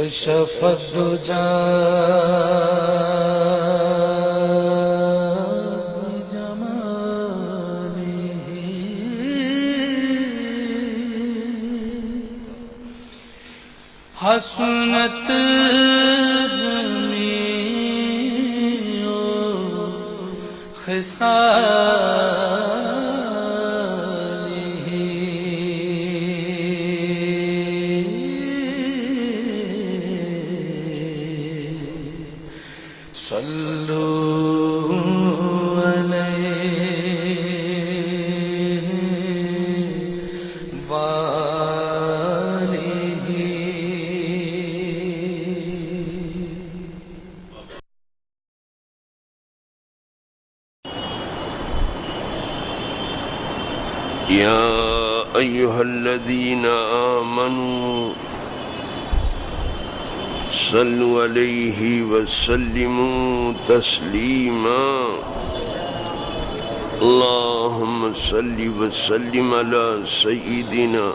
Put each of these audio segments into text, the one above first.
كشف الدجى بجماله حسنت جميع خصاله صلوا عليه وآله يا أيها الذين آمنوا صلوا عليه وسلموا تسليما اللهم صل وسلم على سيدنا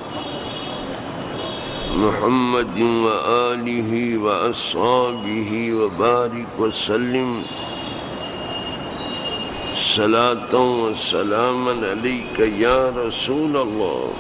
محمد وآله وأصحابه وبارك وسلم صلاة وسلاما عليك يا رسول الله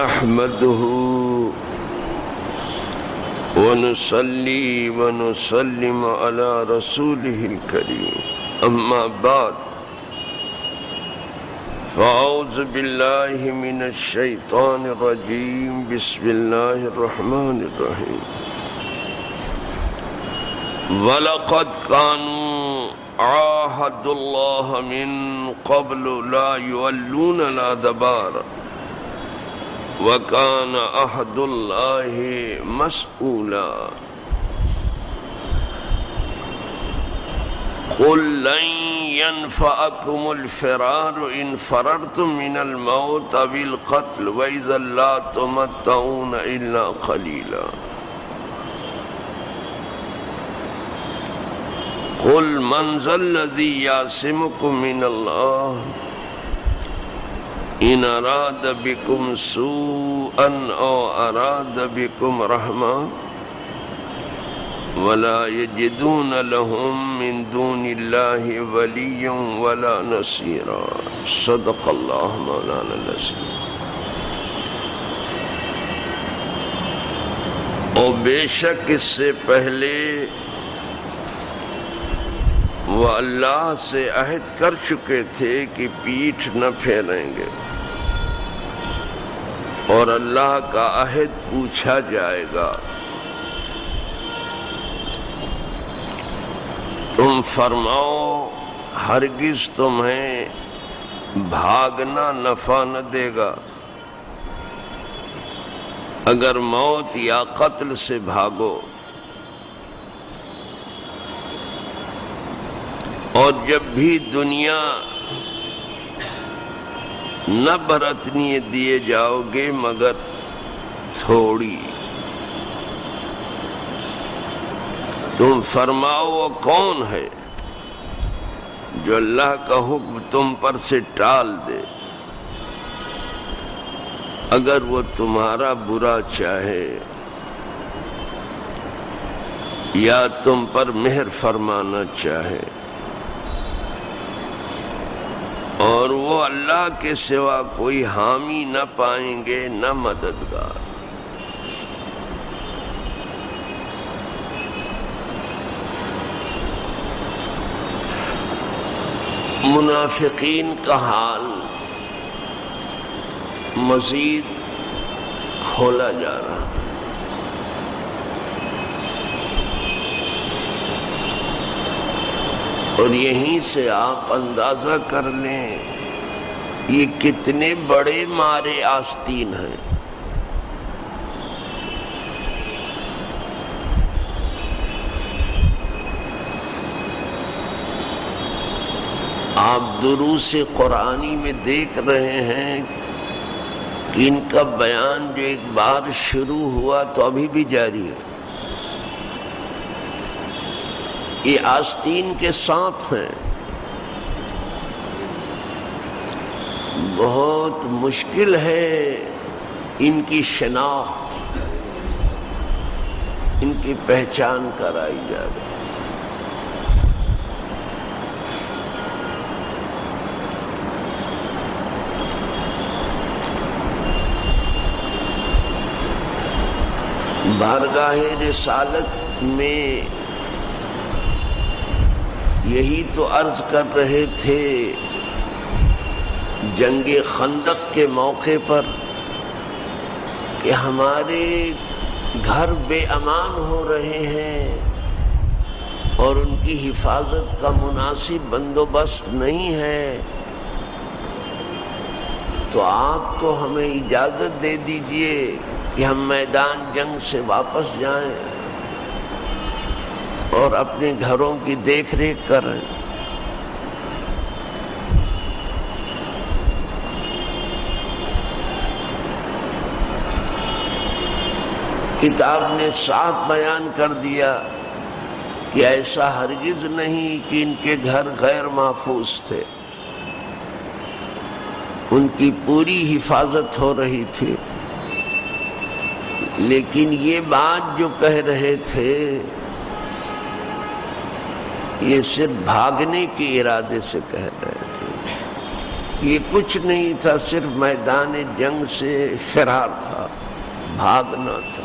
نحمده ونصلي ونسلم على رسوله الكريم أما بعد فأعوذ بالله من الشيطان الرجيم بسم الله الرحمن الرحيم وَلَقَدْ كَانُوا عَاهَدُوا اللَّهَ مِن قَبْلُ لَا يُوَلُّونَ الْأَدْبَارَ وَكَانَ عَهْدُ اللَّهِ مَسْئُولًا قُلْ لَن يَنفَعَكُمُ الْفِرَارُ إِنْ فَرَرْتُم مِّنَ الْمَوْتِ أَوِ الْقَتْلِ وَإِذًا لَّا تُمَتَّعُونَ إِلَّا قَلِيلًا قُلْ مَنْ ذَا الَّذِي يَعْصِمُكُم مِّنَ اللَّهِ إِنْ أَرَادَ بِكُمْ سُوءًا أَوْ أَرَادَ بِكُمْ رَحْمَةً وَلَا يَجِدُونَ لَهُم مِّن دُونِ اللَّهِ وَلِيًّا وَلَا نَصِيرًا صدق اللہ مولانا العظیم۔ اور بے شک اس سے پہلے وہ اللہ سے عہد کر چکے تھے کہ پیٹھ نہ پھیریں گے، اور اللہ کا عہد پوچھا جائے گا۔ تم فرماؤ ہرگز تمہیں بھاگنا نفع نہ دے گا، اگر موت یا قتل سے بھاگو، اور جب بھی دنیا نہ برتنے دیے جاؤ گے مگر تھوڑی۔ تم فرماؤ وہ کون ہے جو اللہ کا حکم تم پر سے ٹال دے، اگر وہ تمہارا برا چاہے یا تم پر مہر فرمانا چاہے، اور وہ اللہ کے سوا کوئی حامی نہ پائیں گے نہ مددگار۔ منافقین کا حال مزید کھولا جا رہا ہے۔ اور یہیں سے آپ اندازہ کر لیں یہ کتنے بڑے مارے آستین ہیں۔ آپ دروس قرآنی میں دیکھ رہے ہیں کہ ان کا بیان جو ایک بار شروع ہوا تو ابھی بھی جاری ہے۔ یہ آستین کے سانپ ہیں، بہت مشکل ہے ان کی شناخت، ان کی پہچان کرائی جا رہی ہے۔ بارگاہ رسالت میں یہی تو عرض کر رہے تھے جنگ خندق کے موقع پر کہ ہمارے گھر بے امان ہو رہے ہیں اور ان کی حفاظت کا مناسب بندوبست نہیں ہے، تو آپ تو ہمیں اجازت دے دیجئے کہ ہم میدان جنگ سے واپس جائیں اور اپنے گھروں کی دیکھ ریکھ کریں۔ کتاب نے صاف بیان کر دیا کہ ایسا ہرگز نہیں کہ ان کے گھر غیر محفوظ تھے، ان کی پوری حفاظت ہو رہی تھی، لیکن یہ بات جو کہہ رہے تھے یہ صرف بھاگنے کے ارادے سے کہہ رہے تھے، یہ کچھ نہیں تھا، صرف میدان جنگ سے فرار تھا، بھاگنا تھا۔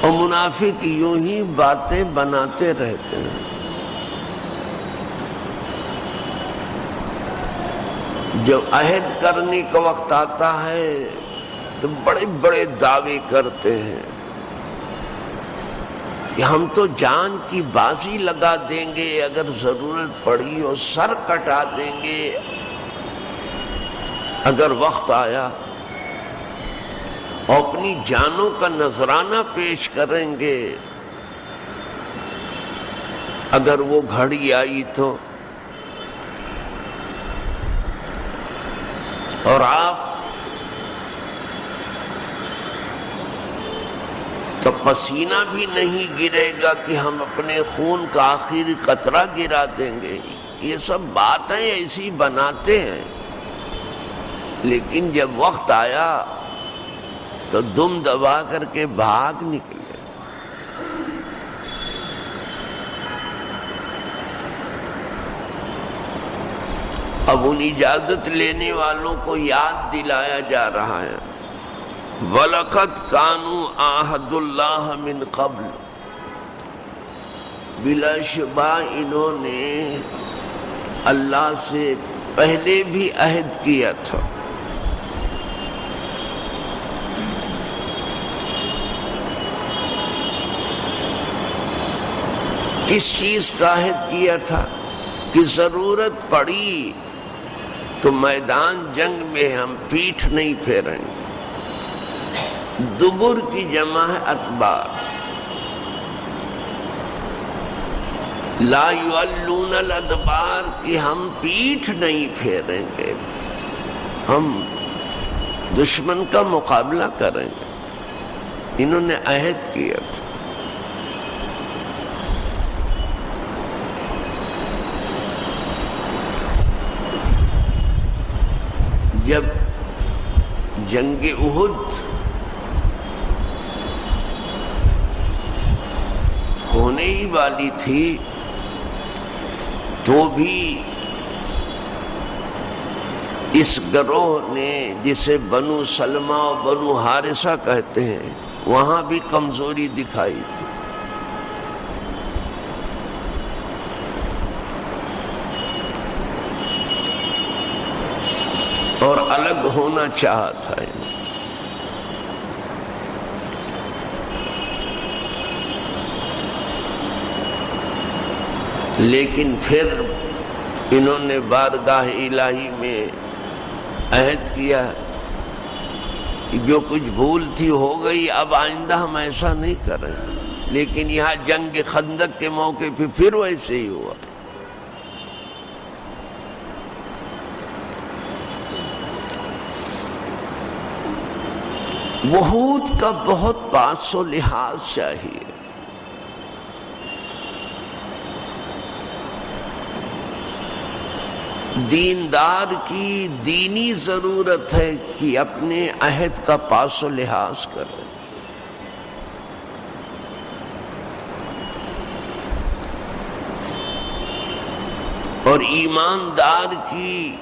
اور منافق یوں ہی باتیں بناتے رہتے ہیں۔ جب عہد کرنے کا وقت آتا ہے تو بڑے بڑے دعوے کرتے ہیں کہ ہم تو جان کی بازی لگا دیں گے، اگر ضرورت پڑی اور سر کٹا دیں گے اگر وقت آیا، اور اپنی جانوں کا نذرانہ پیش کریں گے اگر وہ گھڑی آئی تو۔ اور آپ کا پسینہ بھی نہیں گرے گا کہ ہم اپنے خون کا آخری قطرہ گرا دیں گے۔ یہ سب باتیں ایسی بناتے ہیں، لیکن جب وقت آیا تو دم دبا کر کے بھاگ نکلے۔ اب ان اجازت لینے والوں کو یاد دلایا جا رہا ہے، وَلَقَدْ كَانُوا عَاهَدُ اللَّهَ مِنْ قَبْلُ، بلا شبہ انہوں نے اللہ سے پہلے بھی عہد کیا تھا۔ کس چیز کا عہد کیا تھا؟ کہ ضرورت پڑی تو میدان جنگ میں ہم پیٹھ نہیں پھیریں گے۔ دبر کی جمع ہے ادبار، لا یولون الادبار، کہ ہم پیٹھ نہیں پھیریں گے، ہم دشمن کا مقابلہ کریں گے۔ انہوں نے عہد کیا تھا۔ جب جنگ احد ہونے ہی والی تھی تو بھی اس گروہ نے، جسے بنو سلمہ اور بنو حارثہ کہتے ہیں، وہاں بھی کمزوری دکھائی تھی۔ اور الگ ہونا چاہا تھا۔ لیکن پھر انہوں نے بارگاہ الہی میں عہد کیا کہ جو کچھ بھول تھی ہو گئی، اب آئندہ ہم ایسا نہیں کریں۔ لیکن یہاں جنگ خندق کے موقع پہ پھر ویسے ہی ہوا۔ وحود کا بہت پاس و لحاظ چاہیے. دیندار کی دینی ضرورت ہے کہ اپنے عہد کا پاس و لحاظ کرے. اور ایماندار کی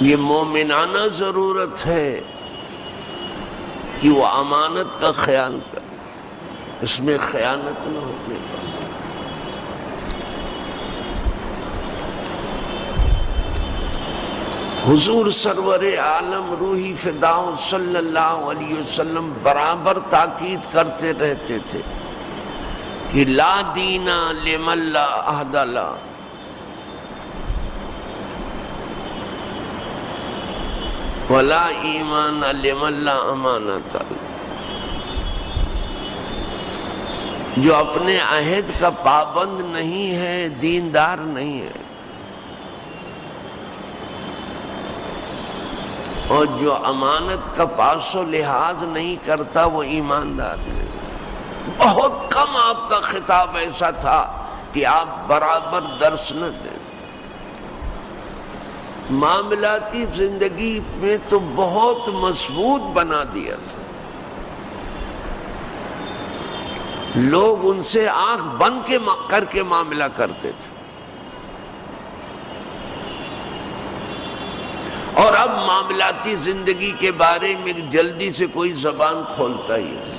یہ مومنانہ ضرورت ہے کہ وہ امانت کا خیال کرے، اس میں خیانت نہ ہونے پائے. حضور سرور عالم روحی فداء صلی اللہ علیہ وسلم برابر تاکید کرتے رہتے تھے کہ لا دین لمن لا عہد له ولا ایمان لمن لا امانت له. جو اپنے عہد کا پابند نہیں ہے دیندار نہیں ہے، اور جو امانت کا پاس و لحاظ نہیں کرتا وہ ایماندار نہیں. بہت کم آپ کا خطاب ایسا تھا کہ آپ برابر درس نہ دیں. معاملاتی زندگی میں تو بہت مضبوط بنا دیا تھا. لوگ ان سے آنکھ بند کر کے معاملہ کرتے تھے، اور اب معاملاتی زندگی کے بارے میں جلدی سے کوئی زبان کھولتا ہی نہیں.